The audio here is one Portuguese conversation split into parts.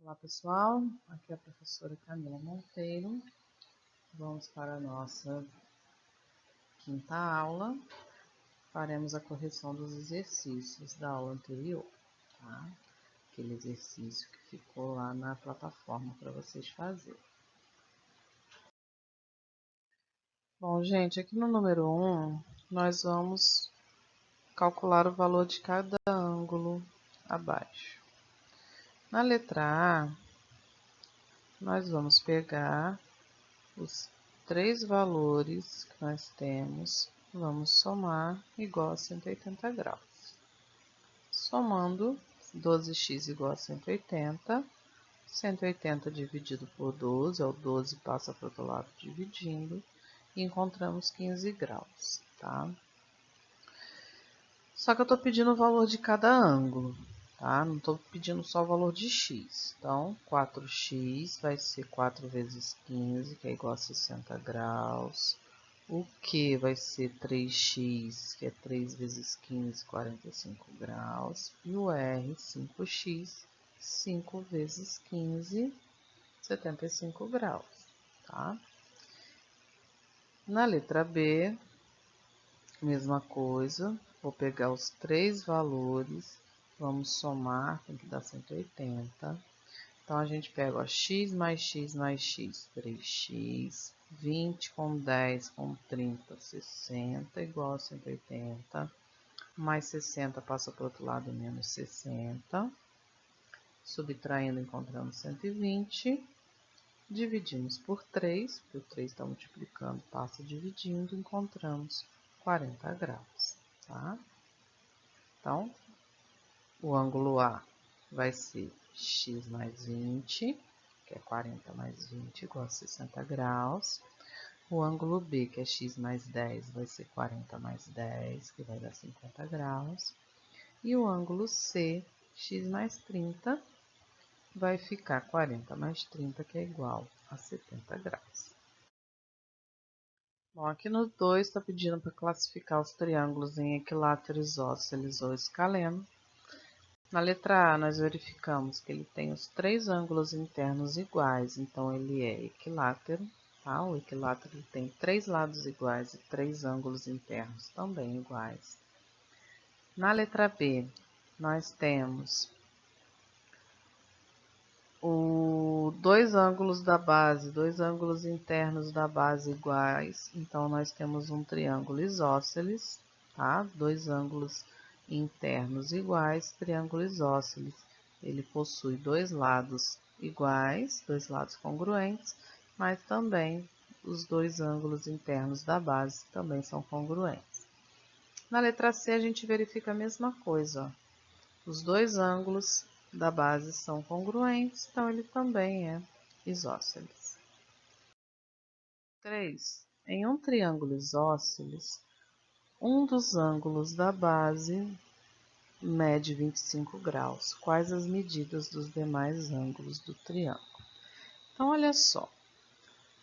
Olá pessoal, aqui é a professora Camila Monteiro. Vamos para a nossa quinta aula. Faremos a correção dos exercícios da aula anterior, tá? Aquele exercício que ficou lá na plataforma para vocês fazerem. Bom, gente, aqui no número 1, nós vamos calcular o valor de cada ângulo abaixo. Na letra A, nós vamos pegar os três valores que nós temos, vamos somar igual a 180 graus. Somando 12x igual a 180, 180 dividido por 12, o 12 passa para o outro lado dividindo, e encontramos 15 graus, tá? Só que eu estou pedindo o valor de cada ângulo, tá? Não estou pedindo só o valor de x. Então, 4x vai ser 4 vezes 15, que é igual a 60 graus. O Q vai ser 3x, que é 3 vezes 15, 45 graus. E o R, 5x, 5 vezes 15, 75 graus, tá? Na letra B, mesma coisa. Vou pegar os três valores, vamos somar, tem que dar 180. Então, a gente pega ó, x mais x mais x, 3x, 20 com 10 com 30, 60, igual a 180. Mais 60 passa para o outro lado, menos 60. Subtraindo, encontramos 120. Dividimos por 3, porque o 3 está multiplicando, passa dividindo, encontramos 40 graus, tá? Então, o ângulo A vai ser x mais 20, que é 40 mais 20, igual a 60 graus. O ângulo B, que é x mais 10, vai ser 40 mais 10, que vai dar 50 graus. E o ângulo C, x mais 30, vai ficar 40 mais 30, que é igual a 70 graus. Bom, aqui no 2 está pedindo para classificar os triângulos em equilátero, isósceles ou escaleno. Na letra A, nós verificamos que ele tem os três ângulos internos iguais, então ele é equilátero. Tá? O equilátero ele tem três lados iguais e três ângulos internos também iguais. Na letra B, nós temos dois ângulos da base, dois ângulos internos da base iguais, então nós temos um triângulo isósceles, tá? Dois ângulos internos iguais, triângulo isósceles. Ele possui dois lados iguais, dois lados congruentes, mas também os dois ângulos internos da base também são congruentes. Na letra C, a gente verifica a mesma coisa, ó. Os dois ângulos da base são congruentes, então ele também é isósceles. 3. Em um triângulo isósceles, um dos ângulos da base mede 25 graus. Quais as medidas dos demais ângulos do triângulo? Então, olha só.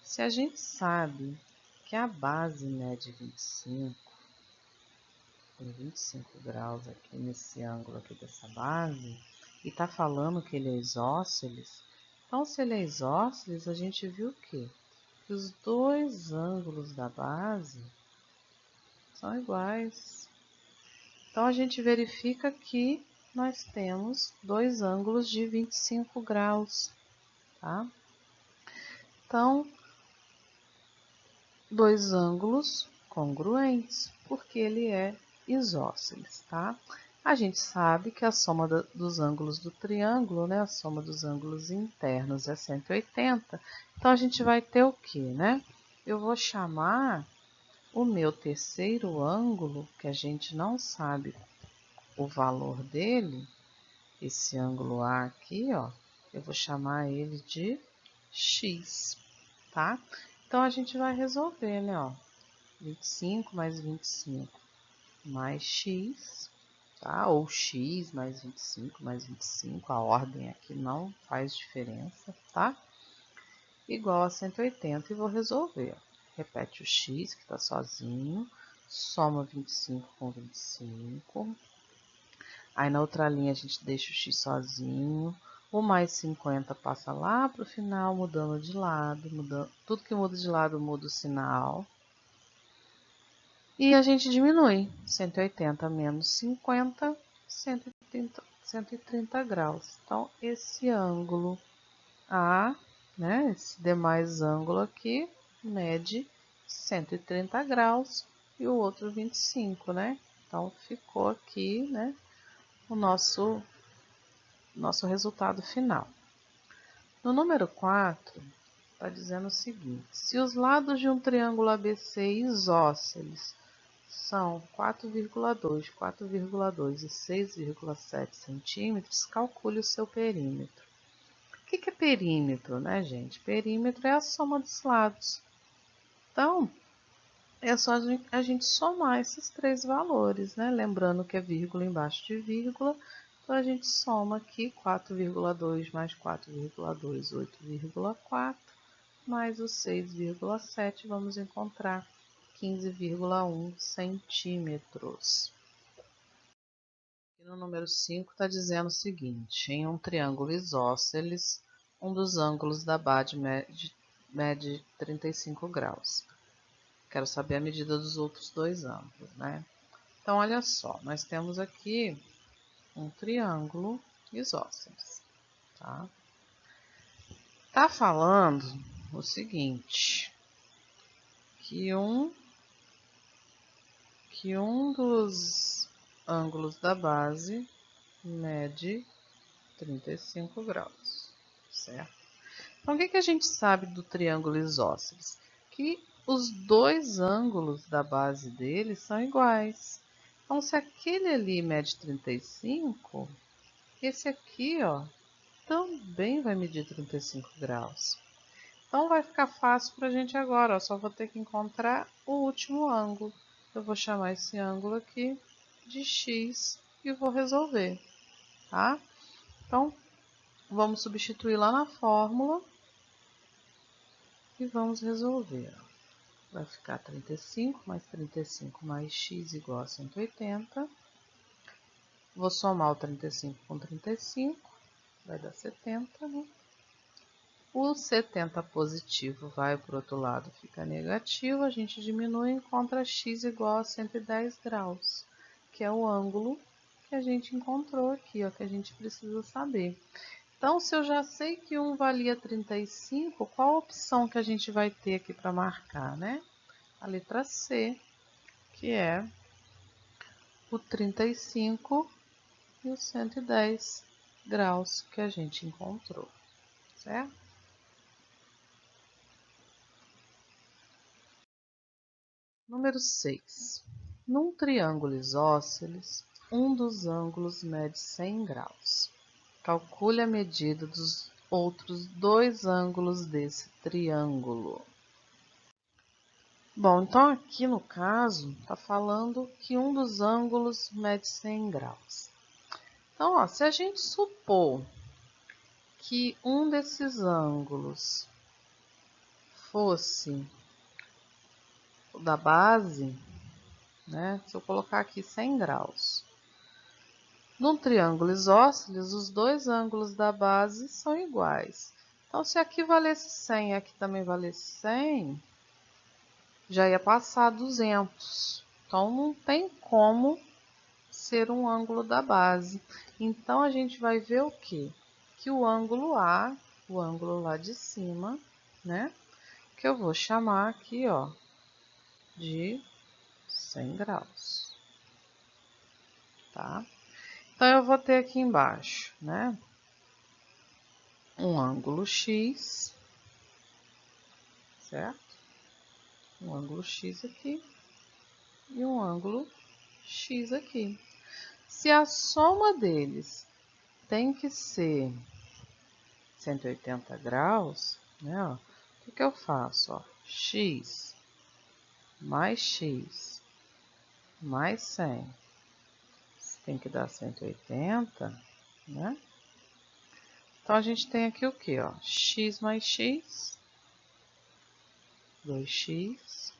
Se a gente sabe que a base mede 25, tem 25 graus aqui nesse ângulo aqui dessa base, e está falando que ele é isósceles, então se ele é isósceles, a gente viu o quê? Que os dois ângulos da base são iguais. Então, a gente verifica que nós temos dois ângulos de 25 graus, tá? Então, dois ângulos congruentes, porque ele é isósceles, tá? A gente sabe que a soma dos ângulos do triângulo, né? A soma dos ângulos internos é 180. Então, a gente vai ter o quê, né? Eu vou chamar o meu terceiro ângulo, que a gente não sabe o valor dele, esse ângulo A aqui, ó, eu vou chamar ele de x, tá? Então, a gente vai resolver, né, ó, 25 mais 25 mais x, tá? Ou x mais 25 mais 25, a ordem aqui não faz diferença, tá? Igual a 180 e vou resolver. Repete o x, que está sozinho, soma 25 com 25. Aí na outra linha a gente deixa o x sozinho, O mais 50 passa lá para o final, mudando de lado, tudo que muda de lado muda o sinal. E a gente diminui, 180 menos 50, 130 graus. Então, esse ângulo A, né, esse demais ângulo aqui, mede 130 graus e o outro 25, né? Então, ficou aqui, né, o nosso resultado final. No número 4, está dizendo o seguinte: se os lados de um triângulo ABC isósceles são 4,2, 4,2 e 6,7 centímetros, calcule o seu perímetro. O que é perímetro, né, gente? Perímetro é a soma dos lados. Então, é só a gente somar esses três valores, né? Lembrando que é vírgula embaixo de vírgula. Então, a gente soma aqui 4,2 mais 4,2, 8,4, mais o 6,7, vamos encontrar 15,1 centímetros. E no número 5 está dizendo o seguinte: em um triângulo isósceles, um dos ângulos da base mede 35 graus. Quero saber a medida dos outros dois ângulos, né? Então, olha só, nós temos aqui um triângulo isósceles, tá? Tá falando o seguinte, que um dos ângulos da base mede 35 graus, certo? Então, o que a gente sabe do triângulo isósceles? Que os dois ângulos da base dele são iguais. Então, se aquele ali mede 35, esse aqui, ó, também vai medir 35 graus. Então, vai ficar fácil para a gente agora, ó, só vou ter que encontrar o último ângulo. Eu vou chamar esse ângulo aqui de x e vou resolver, tá? Então, vamos substituir lá na fórmula e vamos resolver. Vai ficar 35 mais 35 mais x igual a 180. Vou somar o 35 com 35, vai dar 70, né? O 70 positivo vai para o outro lado, fica negativo, a gente diminui e encontra x igual a 110 graus, que é o ângulo que a gente encontrou aqui, ó, que a gente precisa saber. Então, se eu já sei que um valia 35, qual a opção que a gente vai ter aqui para marcar, né? A letra C, que é o 35 e o 110 graus que a gente encontrou, certo? Número 6. Num triângulo isósceles, um dos ângulos mede 100 graus. Calcule a medida dos outros dois ângulos desse triângulo. Bom, então aqui no caso, está falando que um dos ângulos mede 100 graus. Então, ó, se a gente supor que um desses ângulos fosse o da base, né? Se eu colocar aqui 100 graus. Num triângulo isósceles, os dois ângulos da base são iguais. Então, se aqui valesse 100 e aqui também valesse 100, já ia passar 200. Então, não tem como ser um ângulo da base. Então, a gente vai ver o quê? Que o ângulo A, o ângulo lá de cima, né? Que eu vou chamar aqui, ó, de 100 graus, tá? Então, eu vou ter aqui embaixo, né? Um ângulo X, certo? Um ângulo X aqui e um ângulo X aqui. Se a soma deles tem que ser 180 graus, né? Ó, o que eu faço? Ó, X mais 100 tem que dar 180, né? Então, a gente tem aqui o que, ó? X mais x, 2x,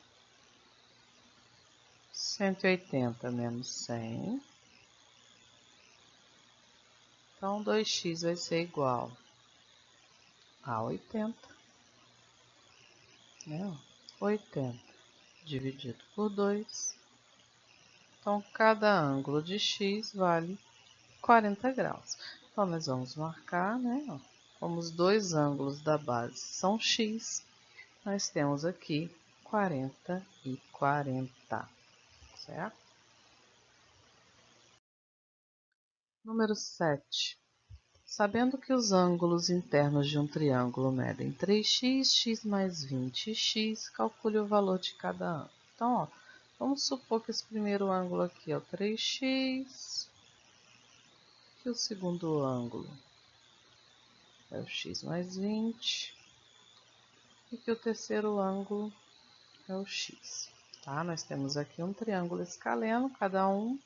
180 menos 100, Então, 2x vai ser igual a 80, né? 80 dividido por 2. Então, cada ângulo de x vale 40 graus. Então, nós vamos marcar, né? Como os dois ângulos da base são x, nós temos aqui 40 e 40, certo? Número 7. Sabendo que os ângulos internos de um triângulo medem 3x, x mais 20x, calcule o valor de cada ângulo. Então, ó, vamos supor que esse primeiro ângulo aqui é o 3x, que o segundo ângulo é o x mais 20 e que o terceiro ângulo é o x. Tá? Nós temos aqui um triângulo escaleno, cada um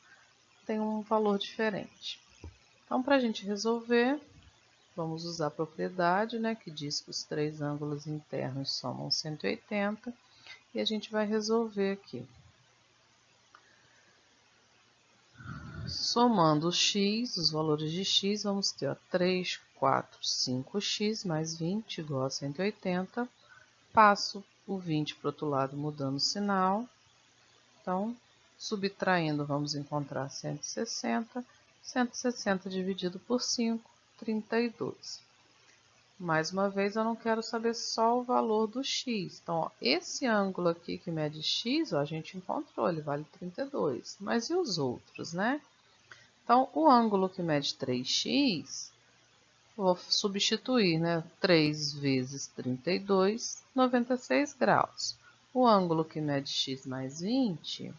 tem um valor diferente. Então, para a gente resolver, vamos usar a propriedade, né, que diz que os três ângulos internos somam 180, e a gente vai resolver aqui. Somando o x, os valores de x, vamos ter ó, 3, 4, 5x mais 20 igual a 180. Passo o 20 para o outro lado, mudando o sinal. Então, subtraindo, vamos encontrar 160. 160 dividido por 5, 32. Mais uma vez, eu não quero saber só o valor do x. Então, ó, esse ângulo aqui que mede x, ó, a gente encontrou, ele vale 32. Mas e os outros, né? Então, o ângulo que mede 3x, vou substituir, né? 3 vezes 32, 96 graus. O ângulo que mede x mais 20,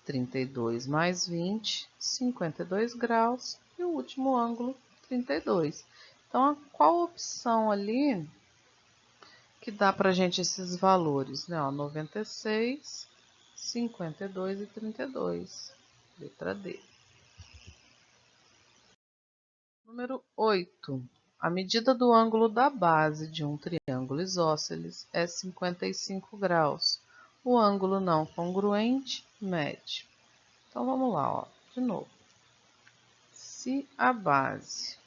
32 mais 20, 52 graus. E o último ângulo, 32. Então, qual opção ali que dá para a gente esses valores? Né? Ó, 96, 52 e 32. Letra D. Número 8. A medida do ângulo da base de um triângulo isósceles é 55 graus. O ângulo não congruente mede. Então, vamos lá, ó, de novo. Se a base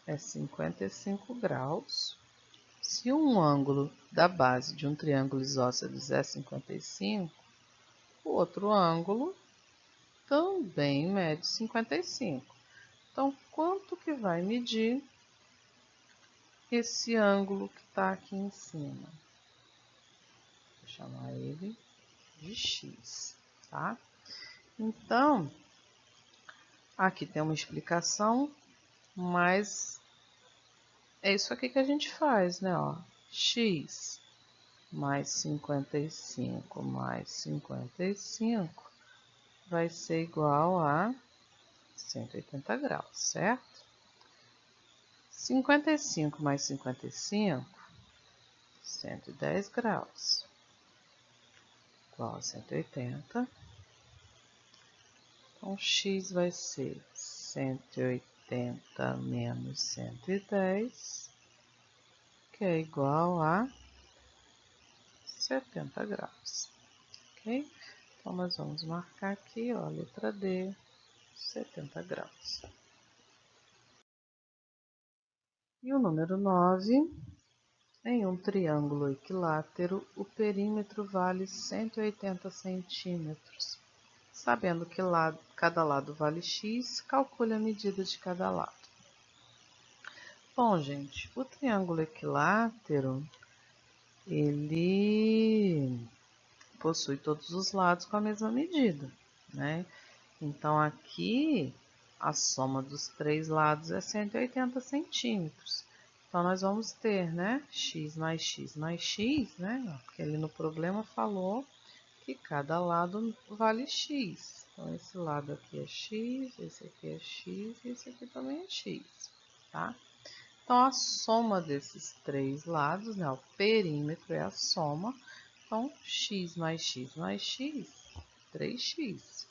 é 55 graus, se um ângulo da base de um triângulo isósceles é 55, o outro ângulo também mede 55. Então, quanto que vai medir esse ângulo que está aqui em cima? Vou chamar ele de x, tá? Então, aqui tem uma explicação, mas é isso aqui que a gente faz, né? Ó, x mais 55 mais 55 vai ser igual a 180 graus, certo? 55 mais 55, 110 graus, igual a 180. Então, x vai ser 180 menos 110, que é igual a 70 graus, ok? Então, nós vamos marcar aqui, ó, letra D, 70 graus. E o número 9, em um triângulo equilátero, o perímetro vale 180 centímetros. Sabendo que cada lado vale x, calcule a medida de cada lado. Bom, gente, o triângulo equilátero, ele possui todos os lados com a mesma medida, né? Então, aqui, a soma dos três lados é 180 centímetros. Então, nós vamos ter, né, x mais x mais x, né? Porque ali no problema falou que cada lado vale x. Então, esse lado aqui é x, esse aqui é x e esse aqui também é x, tá? Então, a soma desses três lados, né, o perímetro é a soma. Então, x mais x mais x, 3x,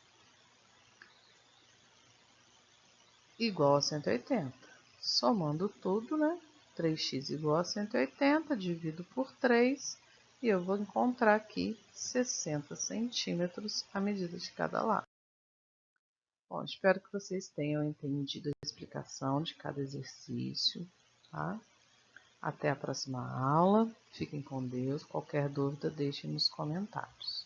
igual a 180. Somando tudo, né, 3x igual a 180, divido por 3, e eu vou encontrar aqui 60 centímetros a medida de cada lado. Bom, espero que vocês tenham entendido a explicação de cada exercício, tá? Até a próxima aula. Fiquem com Deus. Qualquer dúvida, deixem nos comentários.